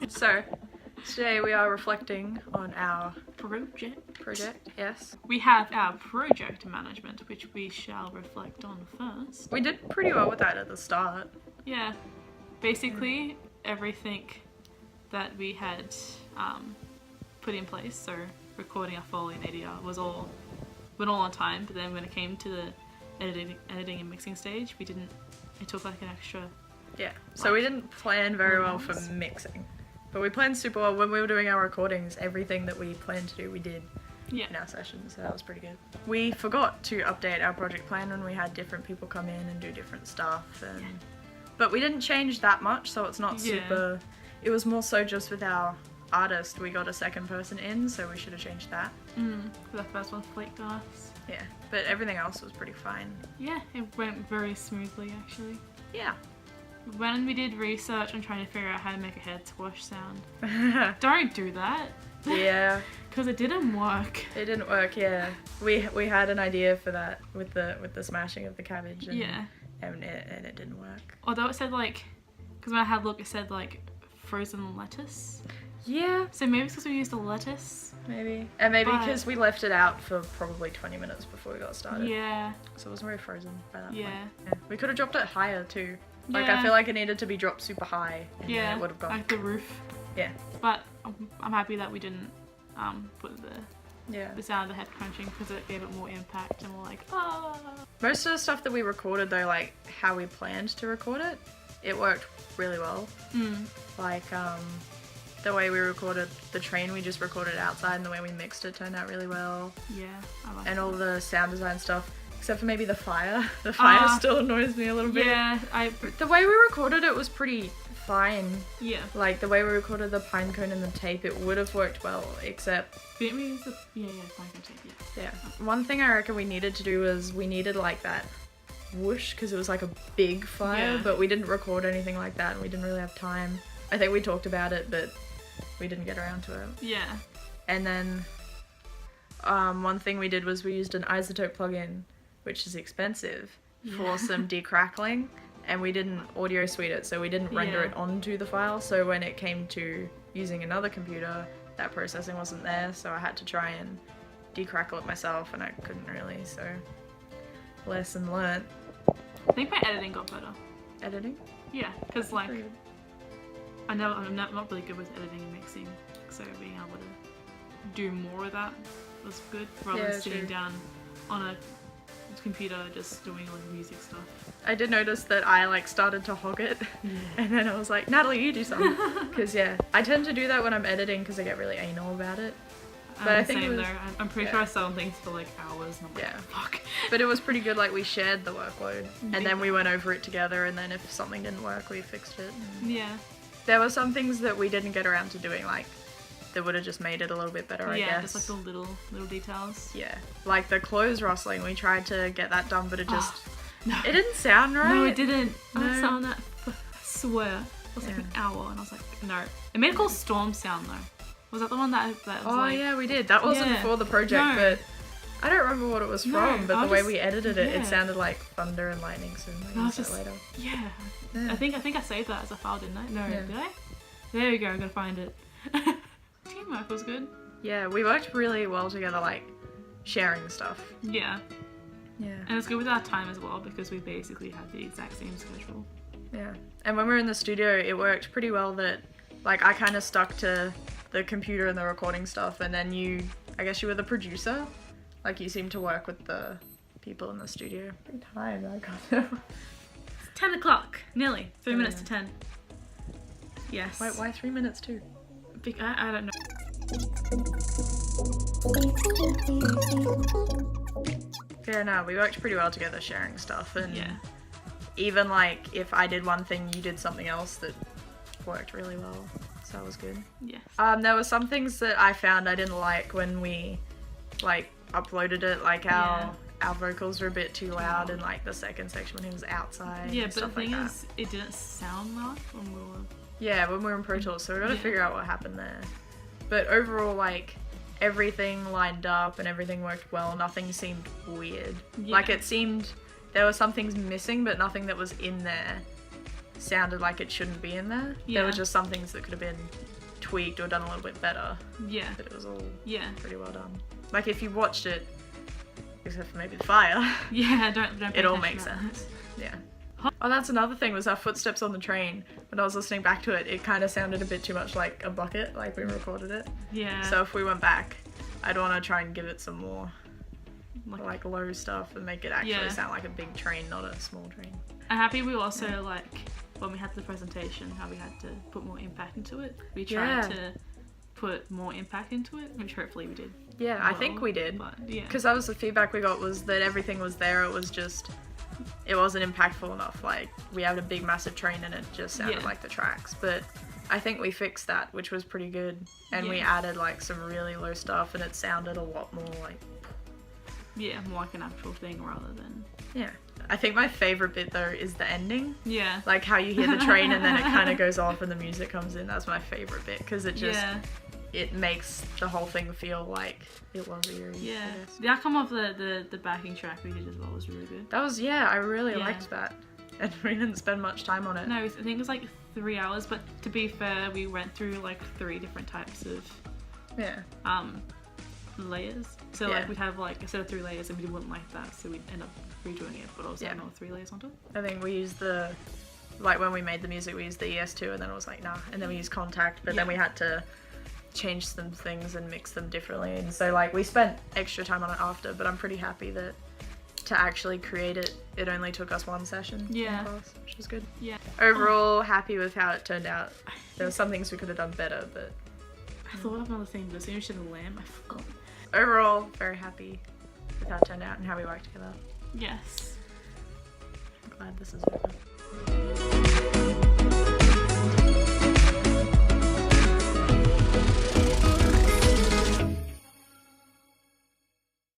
So, today we are reflecting on our project. Yes. We have our project management, which we shall reflect on first. We did pretty well with that at the start. Yeah. Basically, everything that we had put in place, so recording our Foley and ADR, went all on time, but then when it came to the editing and mixing stage, it took like an extra... Yeah, so we didn't plan very well for mixing. But we planned super well. When we were doing our recordings, everything that we planned to do, we did in our sessions, so that was pretty good. We forgot to update our project plan when we had different people come in and do different stuff. But we didn't change that much, so it's not super... It was more so just with our artist, we got a second person in, so we should have changed that. The first one flaked on us. Yeah, but everything else was pretty fine. Yeah, it went very smoothly actually. Yeah. When we did research on trying to figure out how to make a head squash sound, don't do that. Yeah. Because it didn't work. It didn't work, yeah. We had an idea for that with the smashing of the cabbage. And, and it didn't work. Although it said like, because when I had a look, it said like frozen lettuce. Yeah. So maybe it's because we used the lettuce. Maybe. And maybe because we left it out for probably 20 minutes before we got started. Yeah. So it wasn't very frozen by that point. Yeah. We could have dropped it higher too. Like, I feel like it needed to be dropped super high. And it would have gone. Like the roof. Yeah. But I'm happy that we didn't put the sound of the head crunching, because it gave it more impact and we're like, ah. Most of the stuff that we recorded though, like how we planned to record it, it worked really well. Like, the way we recorded the train, we just recorded outside, and the way we mixed it turned out really well. Yeah, I like And all the sound design stuff, except for maybe the fire. The fire still annoys me a little bit. Yeah, the way we recorded it was pretty fine. Yeah. Like, the way we recorded the pine cone and the tape, it would have worked well, except... Didn't we use the... Yeah, pine cone tape, Yeah. One thing I reckon we needed to do was we needed, like, that whoosh, because it was, like, a big fire, but we didn't record anything like that, and we didn't really have time. I think we talked about it, but we didn't get around to it. Yeah. And then one thing we did was we used an isotope plugin, which is expensive, for some decrackling, and we didn't audio suite it, so we didn't render it onto the file. So when it came to using another computer, that processing wasn't there, so I had to try and decrackle it myself, and I couldn't really, so lesson learnt. I think my editing got better. Editing? Yeah, because like, I'm not really good with editing and mixing, so being able to do more of that was good, rather than sitting down on a computer just doing like music stuff. I did notice that I like started to hog it, and then I was like, Natalie, you do something. Because I tend to do that when I'm editing because I get really anal about it. But I think I'm pretty sure I sat on things for like hours and I'm like, fuck. But it was pretty good, like we shared the workload, and then we went over it together, and then if something didn't work, we fixed it. Yeah. There were some things that we didn't get around to doing, like, that would have just made it a little bit better, I guess. Yeah, just like the little details. Yeah. Like the clothes rustling, we tried to get that done, but it just... It didn't sound right. No, it didn't. No. I sat on that for, I swear, it was like an hour, and I was like, no. It made a cool storm sound though. Was that the one that was like... Oh yeah, we did. That wasn't for the project, but I don't remember what it was from, but the way we edited it, it sounded like thunder and lightning, so maybe use that later. Yeah. I think I saved that as a file, didn't I? No, did I? There we go, I'm gonna find it. Teamwork was good. Yeah, we worked really well together, like, sharing stuff. Yeah. Yeah. And it's good with our time as well, because we basically had the exact same schedule. Yeah. And when we were in the studio, it worked pretty well that, like, I kind of stuck to the computer and the recording stuff, and then I guess you were the producer. Like, you seemed to work with the people in the studio. What time? I can't know. It's 10 o'clock. Nearly. 3 minutes to 10. Yes. Wait, why 3 minutes too? I don't know. Yeah, no, we worked pretty well together sharing stuff, and even like if I did one thing, you did something else that worked really well, so that was good. Yes. There were some things that I found I didn't like when we like uploaded it, like our vocals were a bit too loud in like the second section when he was outside. Yeah, but the thing is, it didn't sound loud when we were... Yeah, when we were in Pro Tools, so we gotta figure out what happened there. But overall, like, everything lined up and everything worked well. Nothing seemed weird. Like, it seemed there were some things missing, but nothing that was in there sounded like it shouldn't be in there. There were just some things that could have been tweaked or done a little bit better. Yeah. But it was all pretty well done. Like if you watched it, except for maybe the fire. Yeah, don't it all makes sense. Yeah. Oh, that's another thing, was our footsteps on the train. When I was listening back to it, it kind of sounded a bit too much like a bucket, like we recorded it. Yeah. So if we went back, I'd want to try and give it some more like low stuff and make it actually sound like a big train, not a small train. I'm happy we also like, when we had the presentation, how we had to put more impact into it. We tried to put more impact into it, which hopefully we did. Yeah, I think we did. Because that was the feedback we got, was that everything was there, it was just, it wasn't impactful enough. Like, we had a big massive train and it just sounded like the tracks. But I think we fixed that, which was pretty good. And we added like some really low stuff and it sounded a lot more like... Yeah, more like an actual thing rather than... Yeah. I think my favourite bit though is the ending. Yeah. Like how you hear the train and then it kind of goes off and the music comes in. That's my favourite bit, because it just... It makes the whole thing feel like it was eerie. Yeah. The outcome of the backing track we did as well was really good. That was, I really liked that. And we didn't spend much time on it. No, I think it was like 3 hours, but to be fair, we went through like 3 different types of layers. So like we'd have like a set of 3 layers and we wouldn't like that, so we'd end up redoing it, but also another 3 layers on top. I think we used like when we made the music, we used the ES2 and then it was like, nah. And then we used Contact, but then we had to change some things and mix them differently. And so like we spent extra time on it after, but I'm pretty happy that to actually create it, it only took us 1 session in class, which was good. Yeah. Overall, happy with how it turned out. There were some things we could have done better, but... I thought of another thing, but as soon as you said the lamb, I forgot. Overall, very happy with how it turned out and how we worked together. Yes. I'm glad this is over.